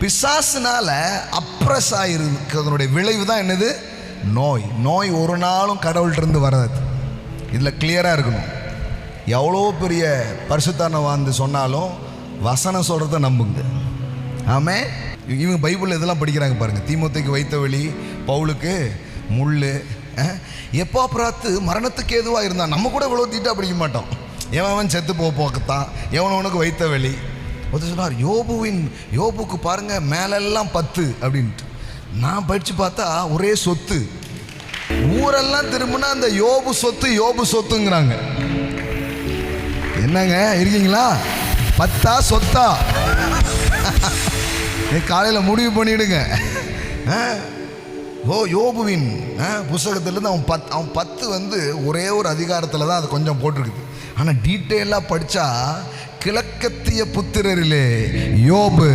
பிசாசுனால oppress ஆகிருக்கிறதுனுடைய விளைவு தான் என்னது? நோய். நோய் ஒரு நாளும் கடவுள்கிட்ட இருந்து வராது. இதில் கிளியராக இருக்கணும். எவ்வளோ பெரிய பரிசுத்தான வாழ்ந்து சொன்னாலும் வசனம் சொல்கிறத நம்புங்க. ஆமே. இவங்க பைபிளில் இதெல்லாம் படிக்கிறாங்க பாருங்கள். தீமோத்தேயுக்கு வைத்த வழி, பவுலுக்கு முள், எப்போ பிராத்து மரணத்துக்கு ஏதுவாக இருந்தான். நம்ம கூட இவ்வளோ தீட்டாக படிக்க மாட்டோம். எவன் செத்து போக்கத்தான், எவனவனுக்கு வைத்த வழி. ஒருத்தர் சொன்னார், யோபுக்கு பாருங்க மேலெல்லாம் 10 அப்படின்ட்டு. நான் படித்து பார்த்தா ஒரே சொத்து. ஊரெல்லாம் திரும்பினா அந்த யோபு சொத்துங்கிறாங்க. என்னங்க இருக்கீங்களா? 10 சொத்தா? காலையில் முடிவு பண்ணிடுங்க. யோபுவின் புஸ்தகத்திலேருந்து அவன் 10 வந்து ஒரே ஒரு அதிகாரத்தில் தான் அது கொஞ்சம் போட்டிருக்குது. ஆனால் டீட்டெயிலாக படித்தா கிழக்கத்திய புத்திரரிலே யோபு